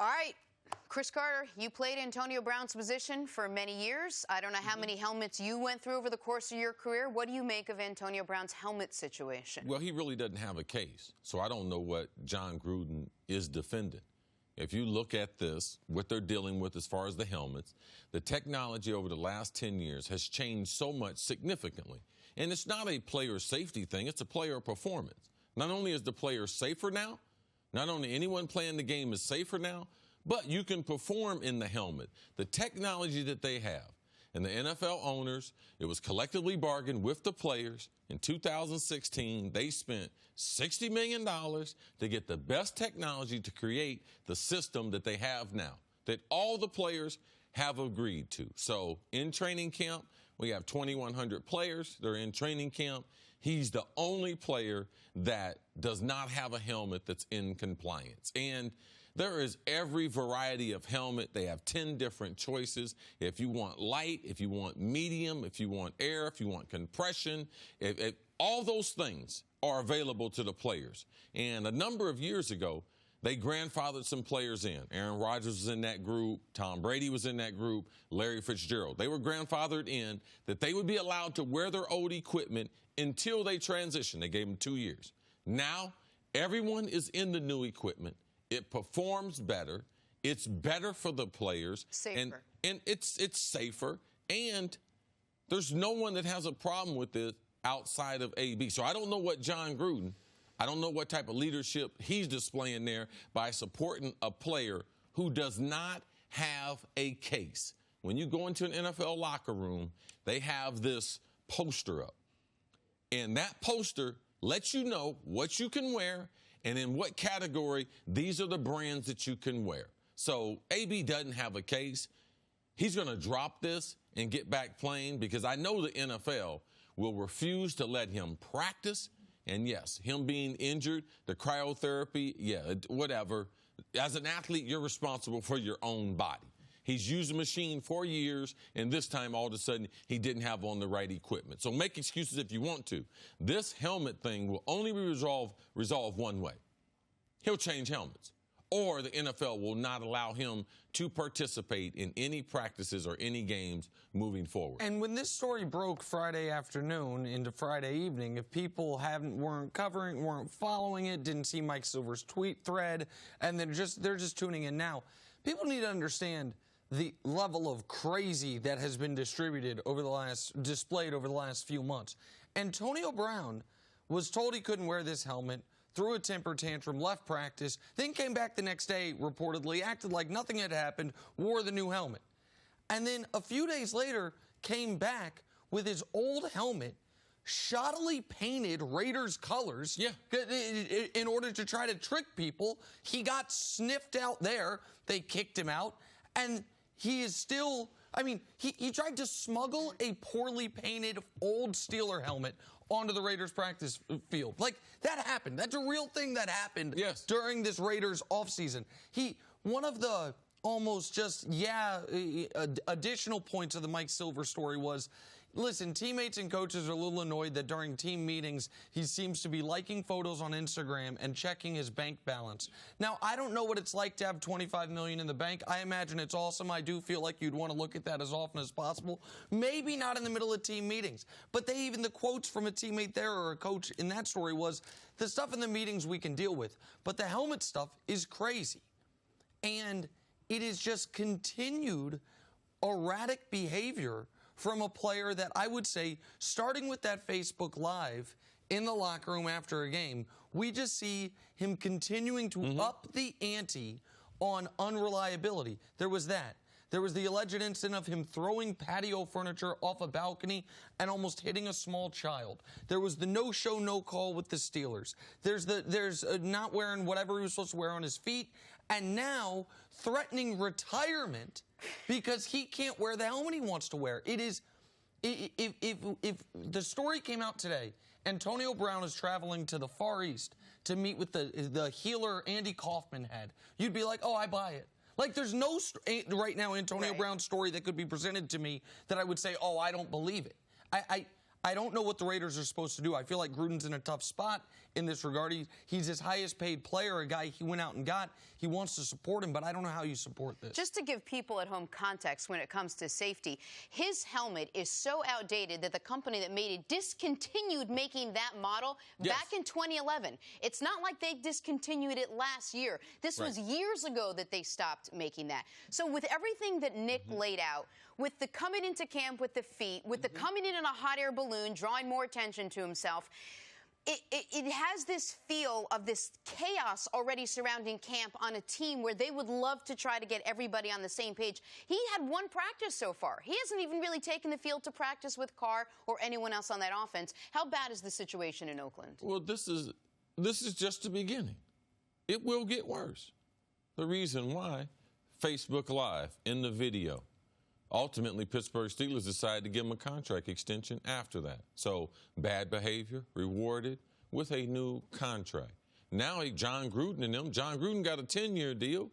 All right, Chris Carter, you played Antonio Brown's position for many years. I don't know how many helmets you went through over the course of your career. What do you make of Antonio Brown's helmet situation? Well, he really doesn't have a case, so I don't know what Jon Gruden is defending. If you look at this, what they're dealing with as far as the helmets, the technology over the last 10 years has changed so much significantly. And it's not a player safety thing, it's a player performance. Not only is the player safer now, not only anyone playing the game is safer now, but you can perform in the helmet. The technology that they have, and the NFL owners, it was collectively bargained with the players. In 2016, they spent $60 million to get the best technology to create the system that they have now, that all the players have agreed to. So in training camp, we have 2,100 players. They're in training camp. He's the only player that does not have a helmet that's in compliance. And there is every variety of helmet. They have 10 different choices. If you want light, if you want medium, if you want air, if you want compression, all those things are available to the players. And a number of years ago, they grandfathered some players in. Aaron Rodgers was in that group. Tom Brady was in that group. Larry Fitzgerald. They were grandfathered in that they would be allowed to wear their old equipment until they transitioned. They gave them 2 years. Now, everyone is in the new equipment. It performs better. It's better for the players. Safer. And it's safer. And there's no one that has a problem with it outside of AB. So I don't know what Jon Gruden, I don't know what type of leadership he's displaying there by supporting a player who does not have a case. When you go into an NFL locker room, they have this poster up. And that poster lets you know what you can wear and in what category these are the brands that you can wear. So AB doesn't have a case. He's going to drop this and get back playing because I know the NFL will refuse to let him practice. And yes, him being injured, the cryotherapy, yeah, whatever. As an athlete, you're responsible for your own body. He's used the machine for years, and this time, all of a sudden, he didn't have on the right equipment. So make excuses if you want to. This helmet thing will only be resolved one way. He'll change helmets, or the NFL will not allow him to participate in any practices or any games moving forward. And when this story broke Friday afternoon into Friday evening, if people weren't following it, didn't see Mike Silver's tweet thread, and they're just tuning in now, people need to understand the level of crazy that has been displayed over the last few months. Antonio Brown was told he couldn't wear this helmet, threw a temper tantrum, left practice, then came back the next day, reportedly, acted like nothing had happened, wore the new helmet. And then a few days later, came back with his old helmet, shoddily painted Raiders colors in order to try to trick people. He got sniffed out there. They kicked him out. And he is still, I mean, he tried to smuggle a poorly painted old Steeler helmet onto the Raiders practice field. Like, that happened. That's a real thing that happened during this Raiders offseason. One of the almost just, additional points of the Mike Silver story was, listen, teammates and coaches are a little annoyed that during team meetings, he seems to be liking photos on Instagram and checking his bank balance. Now, I don't know what it's like to have $25 million in the bank. I imagine it's awesome. I do feel like you'd want to look at that as often as possible. Maybe not in the middle of team meetings. But the quotes from a teammate there or a coach in that story was, the stuff in the meetings we can deal with. But the helmet stuff is crazy. And it is just continued erratic behavior from a player that I would say, starting with that Facebook Live in the locker room after a game, we just see him continuing to up the ante on unreliability. There was that. There was the alleged incident of him throwing patio furniture off a balcony and almost hitting a small child. There was the no-show, no-call with the Steelers. There's not wearing whatever he was supposed to wear on his feet, and now threatening retirement because he can't wear the helmet he wants to wear. It is, if the story came out today, Antonio Brown is traveling to the Far East to meet with the healer Andy Kaufman had, you'd be like, oh, I buy it. Like, there's no, right now, Antonio Brown's story that could be presented to me that I would say, oh, I don't believe it. I don't know what the Raiders are supposed to do. I feel like Gruden's in a tough spot in this regard. He's his highest paid player, a guy he went out and got. He wants to support him, but I don't know how you support this. Just to give people at home context when it comes to safety, his helmet is so outdated that the company that made it discontinued making that model back in 2011. It's not like they discontinued it last year. This was years ago that they stopped making that. So with everything that Nick laid out, with the coming into camp with the feet, with the coming in a hot air balloon, drawing more attention to himself, it has this feel of this chaos already surrounding camp on a team where they would love to try to get everybody on the same page. He had one practice so far. He hasn't even really taken the field to practice with Carr or anyone else on that offense. How bad is the situation in Oakland? Well, this is just the beginning. It will get worse. The reason why, Facebook Live, in the video, ultimately, Pittsburgh Steelers decided to give him a contract extension after that. So bad behavior rewarded with a new contract. Now Jon Gruden and them, Jon Gruden got a 10-year deal.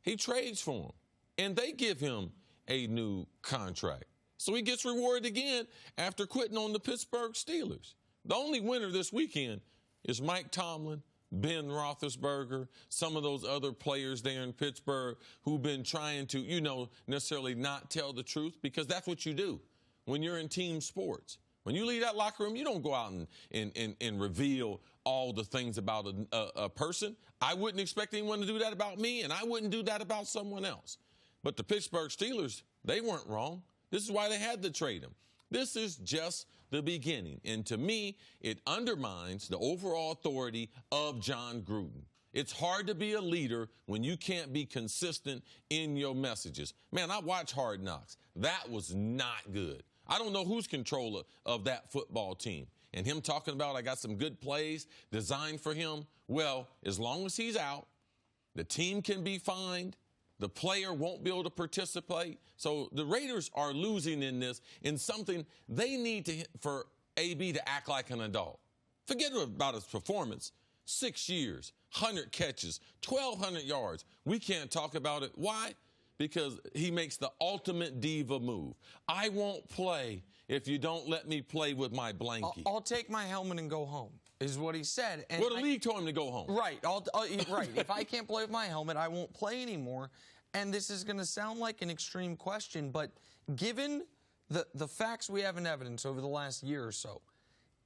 He trades for him, and they give him a new contract. So he gets rewarded again after quitting on the Pittsburgh Steelers. The only winner this weekend is Mike Tomlin, Ben Roethlisberger, some of those other players there in Pittsburgh who've been trying to, necessarily not tell the truth, because that's what you do when you're in team sports. When you leave that locker room, you don't go out and reveal all the things about a person. I wouldn't expect anyone to do that about me, and I wouldn't do that about someone else. But the Pittsburgh Steelers, they weren't wrong. This is why they had to trade him. This is just the beginning. And to me, it undermines the overall authority of Jon Gruden. It's hard to be a leader when you can't be consistent in your messages. Man, I watch Hard Knocks. That was not good. I don't know who's controller of that football team. And him talking about, I got some good plays designed for him. Well, as long as he's out, the team can be fined. The player won't be able to participate. So the Raiders are losing in this, in something they need for AB to act like an adult. Forget about his performance. 6 years, 100 catches, 1,200 yards. We can't talk about it. Why? Because he makes the ultimate diva move. I won't play if you don't let me play with my blankie. I'll take my helmet and go home, is what he said. And well, the league told him to go home. Right. Right. If I can't play with my helmet, I won't play anymore. And this is going to sound like an extreme question, but given the facts we have in evidence over the last year or so,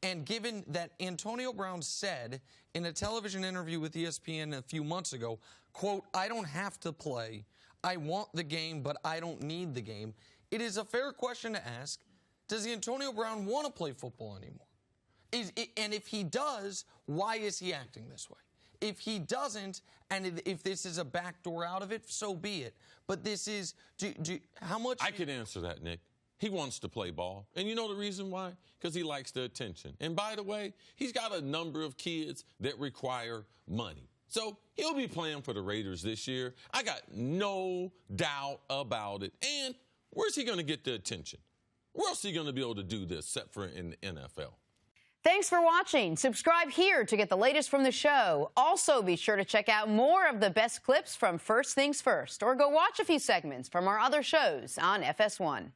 and given that Antonio Brown said in a television interview with ESPN a few months ago, quote, "I don't have to play. I want the game, but I don't need the game," it is a fair question to ask, does Antonio Brown want to play football anymore? And if he does, why is he acting this way? If he doesn't, and if this is a backdoor out of it, so be it. But this is, how much... I can answer that, Nick. He wants to play ball. And you know the reason why? Because he likes the attention. And by the way, he's got a number of kids that require money. So he'll be playing for the Raiders this year. I got no doubt about it. And where's he going to get the attention? Where else is he going to be able to do this except for in the NFL? Thanks for watching. Subscribe here to get the latest from the show. Also, be sure to check out more of the best clips from First Things First, or go watch a few segments from our other shows on FS1.